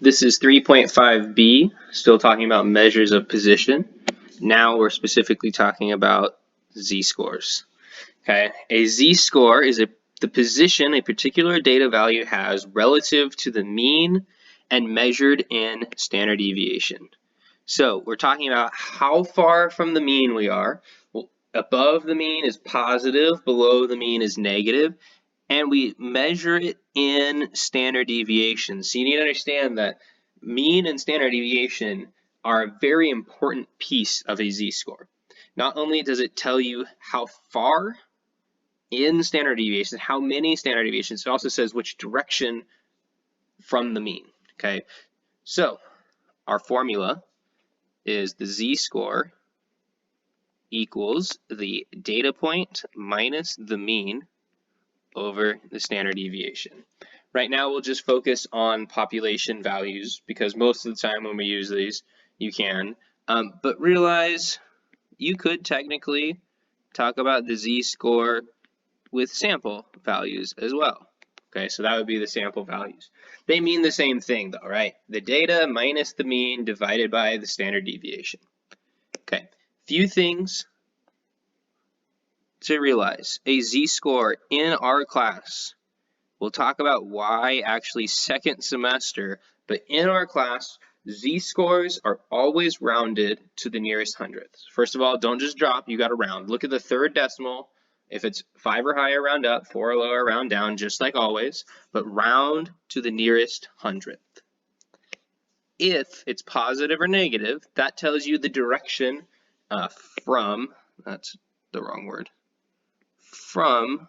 This is 3.5b, still talking about measures of position. Now we're specifically talking about z-scores. Okay, a z-score is the position a particular data value has relative to the mean and measured in standard deviation. So we're talking about how far from the mean we are. Well, above the mean is positive, below the mean is negative, and we measure it in standard deviation. So you need to understand that mean and standard deviation are a very important piece of a z-score. Not only does it tell you how far in standard deviation, how many standard deviations, it also says which direction from the mean. Okay, so our formula is the z-score equals the data point minus the mean over the standard deviation. Right now we'll just focus on population values because most of the time when we use these you can, but realize you could technically talk about the z-score with sample values as well. Okay, so that would be the sample values. They mean the same thing though, right? The data minus the mean divided by the standard deviation. Okay, few things to realize. A z-score in our class, we'll talk about why actually second semester, but in our class, z-scores are always rounded to the nearest hundredths. First of all, don't just drop, you gotta round. Look at the third decimal. If it's 5 or higher, round up, 4 or lower, round down, just like always, but round to the nearest hundredth. If it's positive or negative, that tells you the direction from, that's the wrong word, from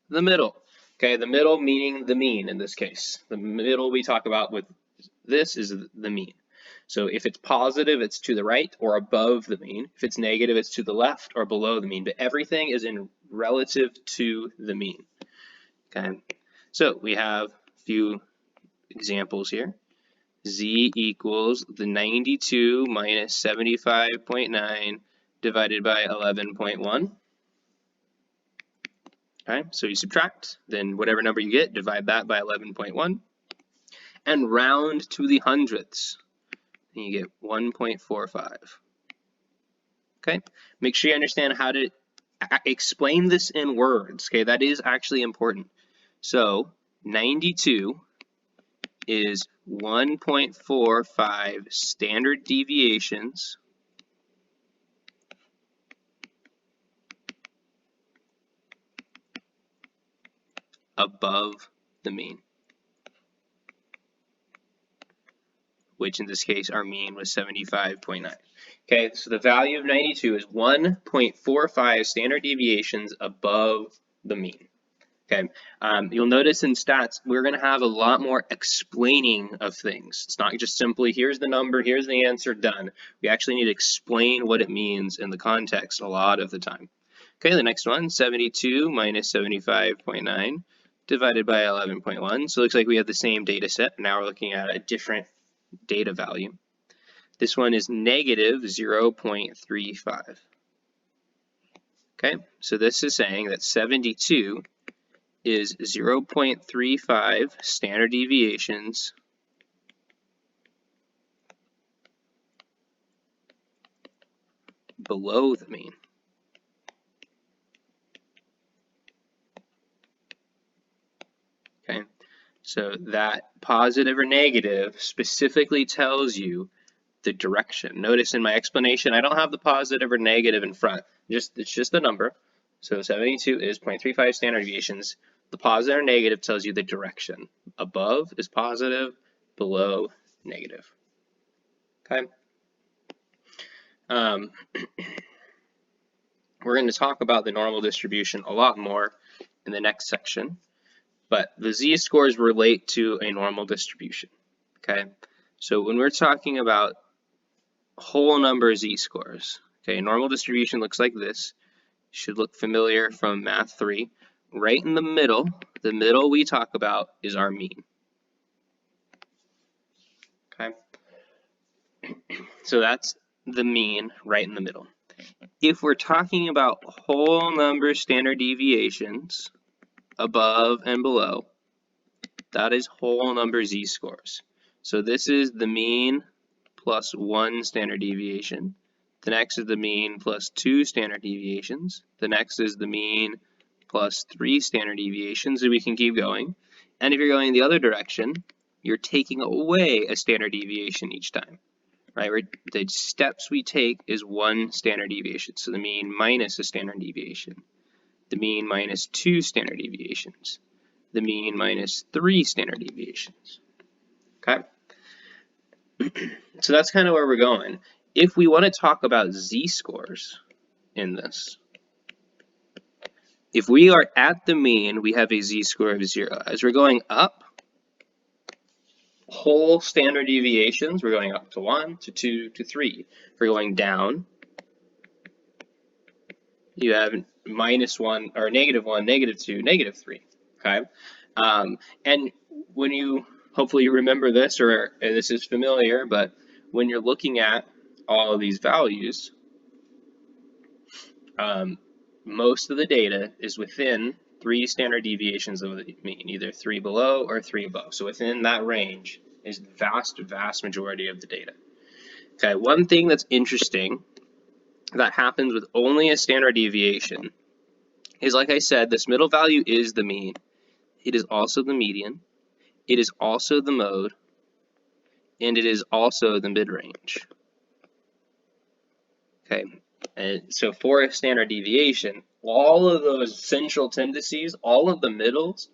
the middle. Okay, the middle meaning the mean in this case. The middle we talk about with this is the mean. So if it's positive, it's to the right or above the mean. If it's negative, it's to the left or below the mean. But everything is in relative to the mean. Okay, so we have a few examples here. Z equals the 92 minus 75.9 divided by 11.1. Okay, so you subtract, then whatever number you get, divide that by 11.1, and round to the hundredths, and you get 1.45. Okay, make sure you understand how to explain this in words. Okay, that is actually important. So 92 is 1.45 standard deviations above the mean, which in this case our mean was 75.9. Okay, so the value of 92 is 1.45 standard deviations above the mean. Okay, you'll notice in stats we're going to have a lot more explaining of things. It's not just simply here's the number, here's the answer, done. We actually need to explain what it means in the context a lot of the time. Okay, the next one, 72 minus 75.9 divided by 11.1. So it looks like we have the same data set. Now we're looking at a different data value. This one is negative 0.35. Okay, so this is saying that 72 is 0.35 standard deviations below the mean. Okay, so that positive or negative specifically tells you the direction. Notice in my explanation, I don't have the positive or negative in front. It's just a number. So 72 is 0.35 standard deviations. The positive or negative tells you the direction. Above is positive, below negative. Okay. We're going to talk about the normal distribution a lot more in the next section, but the z-scores relate to a normal distribution. Okay. So when we're talking about whole number z-scores, okay, normal distribution looks like this. Should look familiar from Math 3. Right in the middle we talk about is our mean. Okay, so that's the mean right in the middle. If we're talking about whole number standard deviations above and below, that is whole number z-scores. So this is the mean plus 1 standard deviation. The next is the mean plus 2 standard deviations. The next is the mean plus 3 standard deviations, and we can keep going. And if you're going the other direction, you're taking away a standard deviation each time, right? The steps we take is 1 standard deviation, so the mean minus a standard deviation. The mean minus 2 standard deviations. The mean minus 3 standard deviations, okay? So that's kind of where we're going. If we want to talk about z-scores in this, if we are at the mean, we have a z-score of 0. As we're going up, whole standard deviations, we're going up to 1, to 2, to 3. If we're going down, you have -1, or -1, -2, -3, okay? And when you, hopefully you remember this, or this is familiar, but when you're looking at all of these values, most of the data is within 3 standard deviations of the mean, either 3 below or 3 above. So within that range is the vast majority of the data. Okay, one thing that's interesting that happens with only a standard deviation is, like I said, this middle value is the mean. It is also the median. It is also the mode. And it is also the mid-range. Okay, and so for a standard deviation, all of those central tendencies, all of the middles,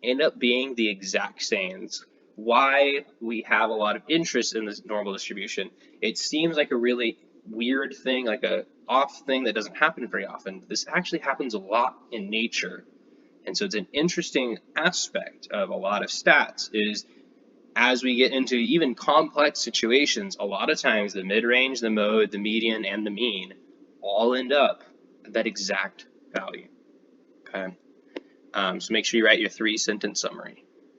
end up being the exact same. It's why we have a lot of interest in this normal distribution. It seems like a really weird thing, like a off thing that doesn't happen very often. This actually happens a lot in nature. And so it's an interesting aspect of a lot of stats is as we get into even complex situations, a lot of times the mid-range, the mode, the median, and the mean all end up at that exact value, okay? So make sure you write your 3-sentence summary.